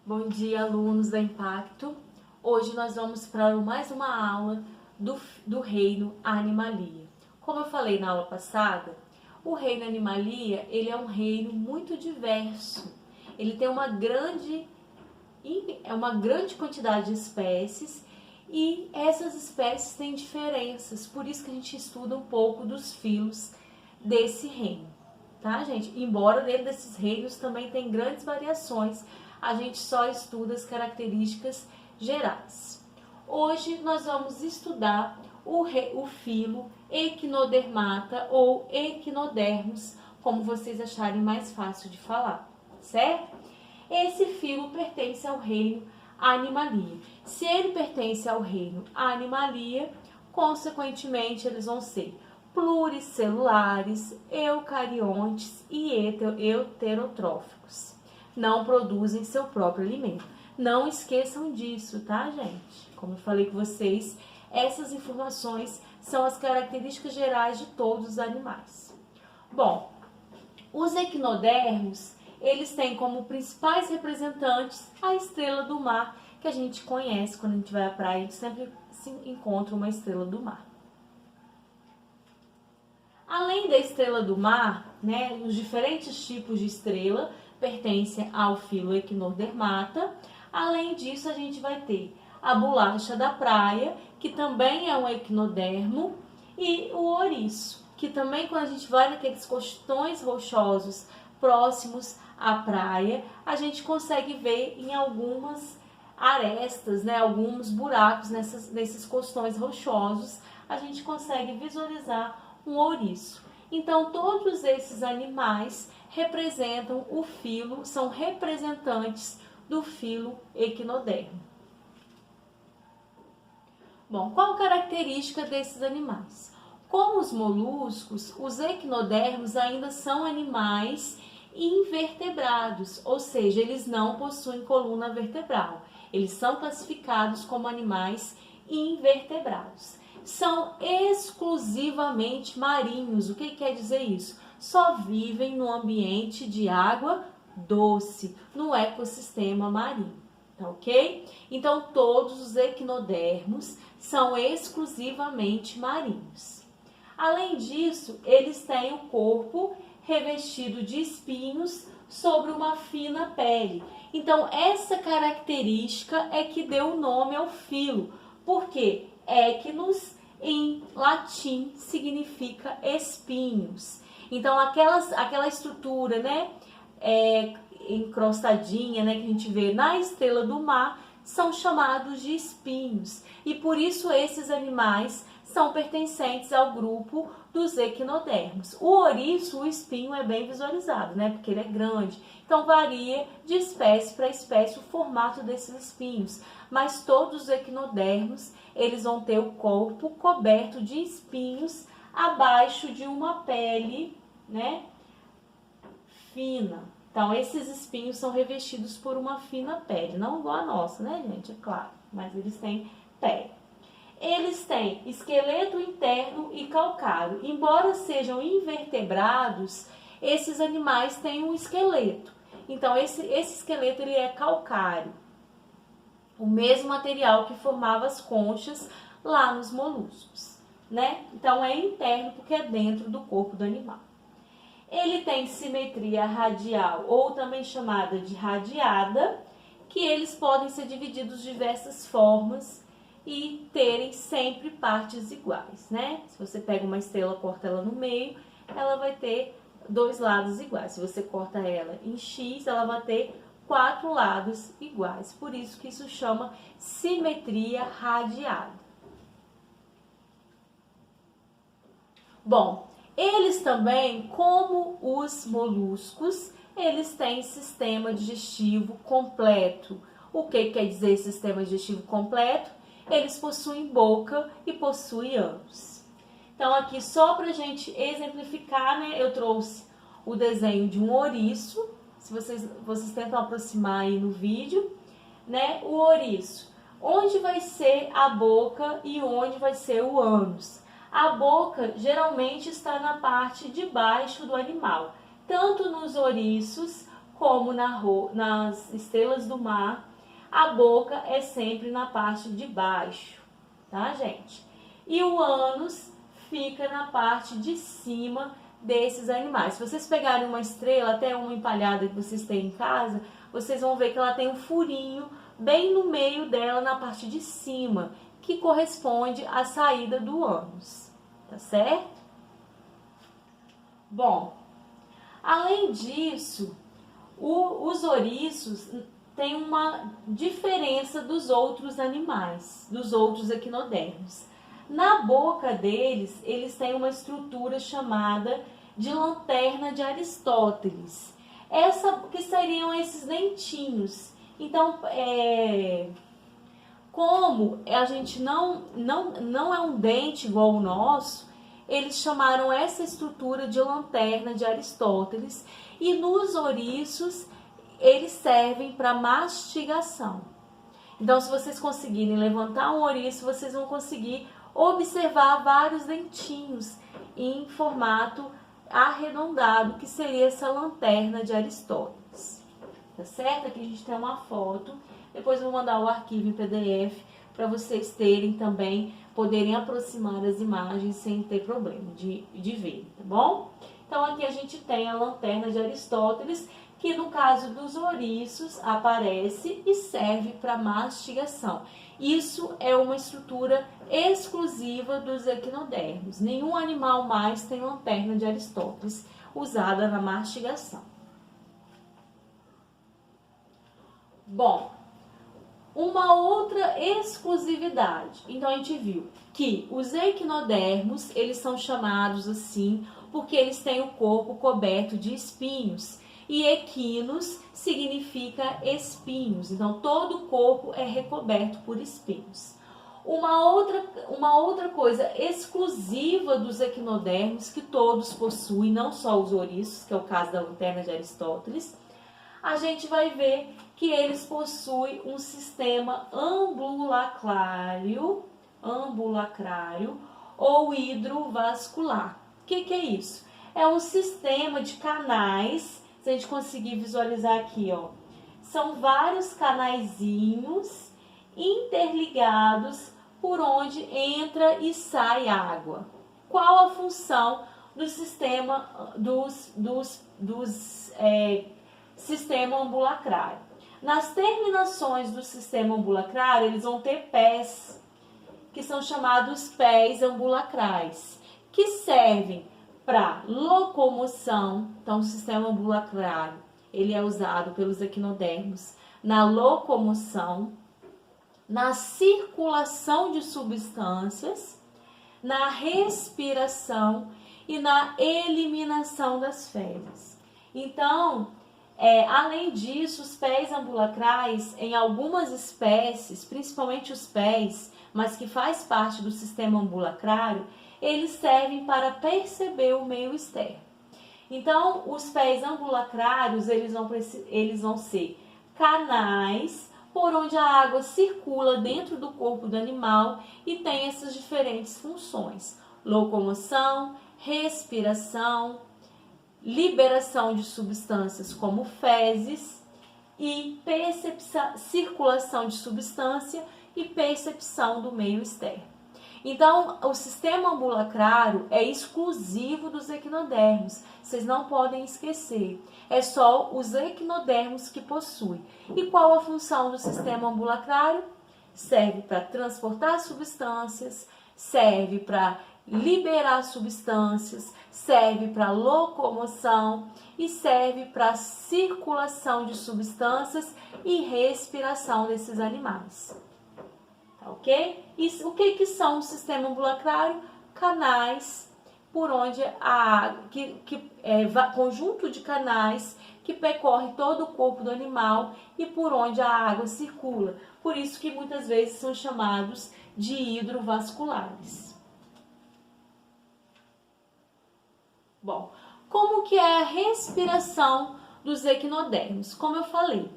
Bom dia, alunos da Impacto. Hoje nós vamos para mais uma aula do reino Animalia. Como eu falei na aula passada, o reino Animalia ele é um reino muito diverso. Ele tem uma grande quantidade de espécies e essas espécies têm diferenças. Por isso que a gente estuda um pouco dos filos desse reino, tá, gente? Embora dentro desses reinos também tem grandes variações, a gente só estuda as características gerais. Hoje nós vamos estudar o filo Echinodermata ou Echinodermus, como vocês acharem mais fácil de falar, certo? Esse filo pertence ao reino Animalia. Se ele pertence ao reino Animalia, consequentemente eles vão ser pluricelulares, eucariontes e heterotróficos. Não produzem seu próprio alimento. Não esqueçam disso, tá, gente? Como eu falei com vocês, essas informações são as características gerais de todos os animais. Bom, os equinodermos, eles têm como principais representantes a estrela do mar, que a gente conhece quando a gente vai à praia, a gente sempre se encontra uma estrela do mar. Além da estrela do mar, né, os diferentes tipos de estrela pertencem ao filo Echinodermata. Além disso, a gente vai ter a bolacha da praia, que também é um equinodermo, e o ouriço, que também quando a gente vai naqueles costões rochosos próximos à praia, a gente consegue ver em algumas arestas, né, alguns buracos nesses costões rochosos, a gente consegue visualizar um ouriço. Então, todos esses animais representam o filo, são representantes do filo Echinodermo. Bom, qual a característica desses animais? Como os moluscos, os equinodermos ainda são animais invertebrados, ou seja, eles não possuem coluna vertebral. Eles são classificados como animais invertebrados. São exclusivamente marinhos. O que quer dizer isso? Só vivem no ambiente de água doce, no ecossistema marinho, tá ok? Então, todos os equinodermos são exclusivamente marinhos. Além disso, eles têm o corpo revestido de espinhos sobre uma fina pele. Então, essa característica é que deu o nome ao filo, porque equinus em latim significa espinhos. Então, aquela estrutura, né, encrostadinha, né, que a gente vê na estrela do mar, são chamados de espinhos. E por isso esses animais são pertencentes ao grupo dos equinodermos. O ouriço, o espinho é bem visualizado, né, porque ele é grande. Então, varia de espécie para espécie o formato desses espinhos. Mas todos os equinodermos, eles vão ter o corpo coberto de espinhos abaixo de uma pele, né, fina. Então, esses espinhos são revestidos por uma fina pele. Não igual a nossa, né, gente? É claro. Mas eles têm pele. Eles têm esqueleto interno e calcário. Embora sejam invertebrados, esses animais têm um esqueleto. Então, esse esqueleto ele é calcário. O mesmo material que formava as conchas lá nos moluscos, né? Então, é interno porque é dentro do corpo do animal. Ele tem simetria radial, ou também chamada de radiada, que eles podem ser divididos de diversas formas e terem sempre partes iguais, né? Se você pega uma estrela, corta ela no meio, ela vai ter dois lados iguais. Se você corta ela em X, ela vai ter 4 lados iguais. Por isso que isso chama simetria radiada. Bom, eles também, como os moluscos, eles têm sistema digestivo completo. O que quer dizer sistema digestivo completo? Eles possuem boca e possuem ânus. Então, aqui só para a gente exemplificar, né, eu trouxe o desenho de um ouriço. Se vocês tentam aproximar aí no vídeo, né, o ouriço. Onde vai ser a boca e onde vai ser o ânus? A boca geralmente está na parte de baixo do animal, tanto nos ouriços como nas estrelas do mar, a boca é sempre na parte de baixo, tá, gente? E o ânus fica na parte de cima desses animais. Se vocês pegarem uma estrela, até uma empalhada que vocês têm em casa, vocês vão ver que ela tem um furinho bem no meio dela, na parte de cima, que corresponde à saída do ânus, tá certo? Bom, além disso, os ouriços têm uma diferença dos outros animais, dos outros equinodermos. Na boca deles, eles têm uma estrutura chamada de lanterna de Aristóteles. Essa que seriam esses dentinhos. Então, como a gente não é um dente igual o nosso, eles chamaram essa estrutura de lanterna de Aristóteles, e nos ouriços eles servem para mastigação. Então, se vocês conseguirem levantar um ouriço, vocês vão conseguir observar vários dentinhos em formato arredondado, que seria essa lanterna de Aristóteles. Tá certo? Aqui a gente tem uma foto. Depois eu vou mandar o arquivo em PDF para vocês terem também, poderem aproximar as imagens sem ter problema de ver, tá bom? Então aqui a gente tem a lanterna de Aristóteles, que no caso dos ouriços aparece e serve para mastigação. Isso é uma estrutura exclusiva dos equinodermos. Nenhum animal mais tem lanterna de Aristóteles usada na mastigação. Bom, uma outra exclusividade. Então a gente viu que os equinodermos, eles são chamados assim porque eles têm o corpo coberto de espinhos. E equinos significa espinhos, então todo o corpo é recoberto por espinhos. Uma outra coisa exclusiva dos equinodermos, que todos possuem, não só os ouriços, que é o caso da lanterna de Aristóteles, a gente vai ver que eles possuem um sistema ambulacrário ou hidrovascular. O que é isso? É um sistema de canais. Se a gente conseguir visualizar aqui, ó, são vários canaizinhos interligados por onde entra e sai água. Qual a função do sistema sistema ambulacrário? Nas terminações do sistema ambulacrário, eles vão ter pés, que são chamados pés ambulacrais, que servem para locomoção. Então, o sistema ambulacrário, ele é usado pelos equinodermos na locomoção, na circulação de substâncias, na respiração e na eliminação das fezes. Então, além disso, os pés ambulacrais, em algumas espécies, principalmente os pés, mas que faz parte do sistema ambulacrário, eles servem para perceber o meio externo. Então, os pés ambulacrários, eles vão ser canais por onde a água circula dentro do corpo do animal e tem essas diferentes funções: locomoção, respiração, liberação de substâncias como fezes e circulação de substância e percepção do meio externo. Então, o sistema ambulacrário é exclusivo dos equinodermos. Vocês não podem esquecer. É só os equinodermos que possuem. E qual a função do sistema ambulacrário? Serve para transportar substâncias, serve para liberar substâncias, serve para locomoção e serve para circulação de substâncias e respiração desses animais. Ok? E o que são o sistema ambulacrário? Canais por onde a água, conjunto de canais que percorre todo o corpo do animal e por onde a água circula. Por isso que muitas vezes são chamados de hidrovasculares. Bom, como que é a respiração dos equinodermos? Como eu falei,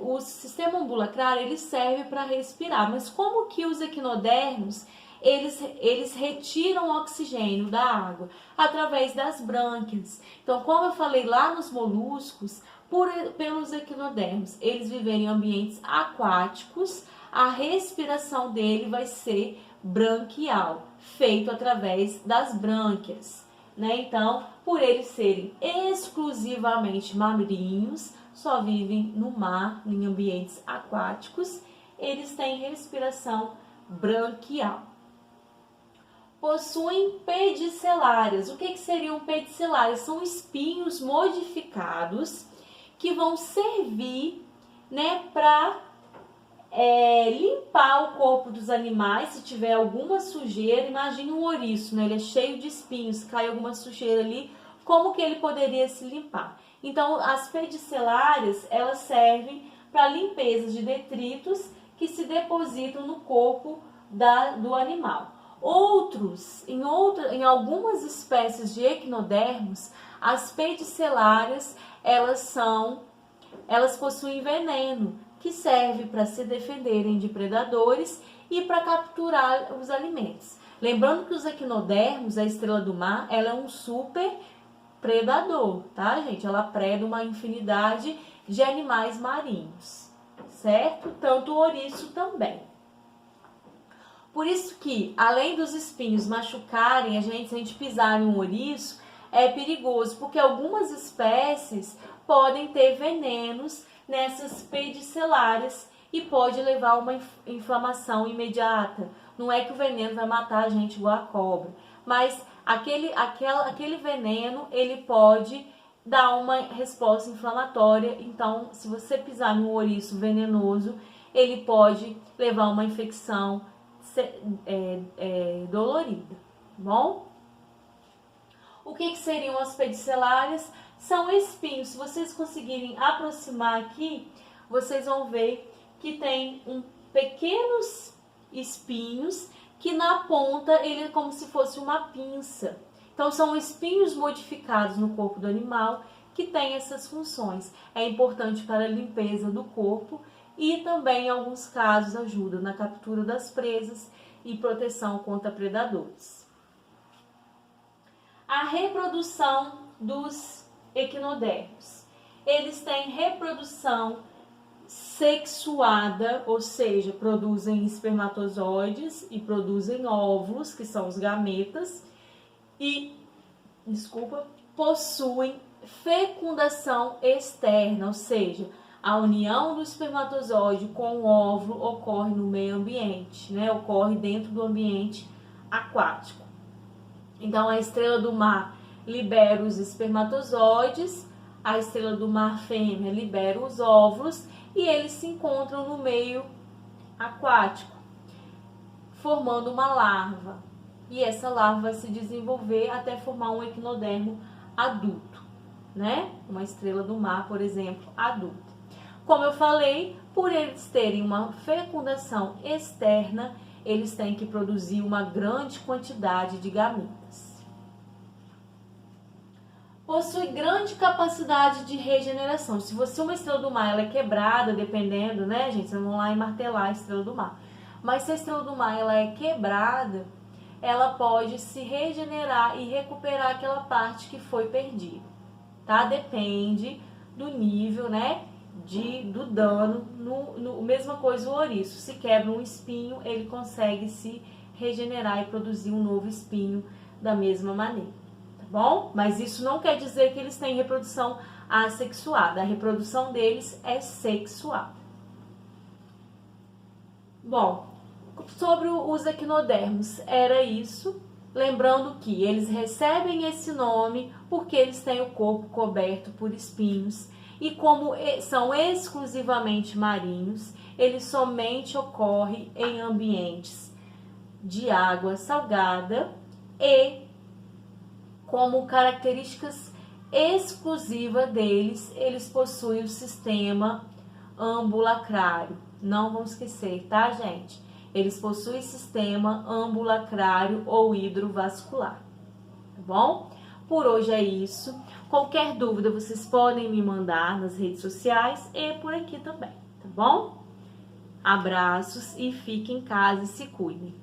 o sistema ambulacrário ele serve para respirar, mas como que os equinodermos eles retiram o oxigênio da água através das brânquias. Então, como eu falei lá nos moluscos, pelos equinodermos, eles vivem em ambientes aquáticos, a respiração dele vai ser branquial, feito através das brânquias, né? Então, por eles serem exclusivamente marinhos, só vivem no mar, em ambientes aquáticos, eles têm respiração branquial. Possuem pedicelárias. O que seriam pedicelárias? São espinhos modificados que vão servir, né, para limpar o corpo dos animais. Se tiver alguma sujeira, imagine um ouriço, né? Ele é cheio de espinhos, se cai alguma sujeira ali, como que ele poderia se limpar? Então, as pedicelárias, elas servem para limpeza de detritos que se depositam no corpo do animal. Em algumas espécies de equinodermos, as pedicelárias, elas possuem veneno, que serve para se defenderem de predadores e para capturar os alimentos. Lembrando que os equinodermos, a estrela do mar, ela é um super predador, tá, gente? Ela preda uma infinidade de animais marinhos, certo? Tanto o ouriço também. Por isso que, além dos espinhos machucarem a gente, se a gente pisar em um ouriço, é perigoso, porque algumas espécies podem ter venenos nessas pedicelárias e pode levar a uma inflamação imediata. Não é que o veneno vai matar a gente igual a cobra, mas aquele veneno, ele pode dar uma resposta inflamatória. Então, se você pisar num ouriço venenoso, ele pode levar a uma infecção dolorida, bom? O que seriam as pedicelárias? São espinhos. Se vocês conseguirem aproximar aqui, vocês vão ver que tem pequenos espinhos que na ponta ele é como se fosse uma pinça. Então são espinhos modificados no corpo do animal que tem essas funções. É importante para a limpeza do corpo e também em alguns casos ajuda na captura das presas e proteção contra predadores. A reprodução dos equinodermos. Eles têm reprodução sexuada, ou seja, produzem espermatozoides e produzem óvulos, que são os gametas, e, possuem fecundação externa, ou seja, a união do espermatozoide com o óvulo ocorre no meio ambiente, né? Ocorre dentro do ambiente aquático. Então, a estrela do mar libera os espermatozoides, a estrela do mar fêmea libera os óvulos e eles se encontram no meio aquático, formando uma larva. E essa larva vai se desenvolver até formar um equinodermo adulto, né? Uma estrela do mar, por exemplo, adulta. Como eu falei, por eles terem uma fecundação externa, eles têm que produzir uma grande quantidade de gametas. Possui grande capacidade de regeneração. Se você uma estrela do mar ela é quebrada, dependendo, né, gente? Vocês vão lá e martelar a estrela do mar. Mas se a estrela do mar ela é quebrada, ela pode se regenerar e recuperar aquela parte que foi perdida, tá? Depende do nível, né, do dano. Mesma coisa o ouriço. Se quebra um espinho, ele consegue se regenerar e produzir um novo espinho da mesma maneira. Bom, mas isso não quer dizer que eles têm reprodução assexuada. A reprodução deles é sexual. Bom, sobre os equinodermos, era isso. Lembrando que eles recebem esse nome porque eles têm o corpo coberto por espinhos. E como são exclusivamente marinhos, ele somente ocorre em ambientes de água salgada e como características exclusivas deles, eles possuem o sistema ambulacrário. Não vamos esquecer, tá, gente? Eles possuem sistema ambulacrário ou hidrovascular, tá bom? Por hoje é isso. Qualquer dúvida, vocês podem me mandar nas redes sociais e por aqui também, tá bom? Abraços e fiquem em casa e se cuidem.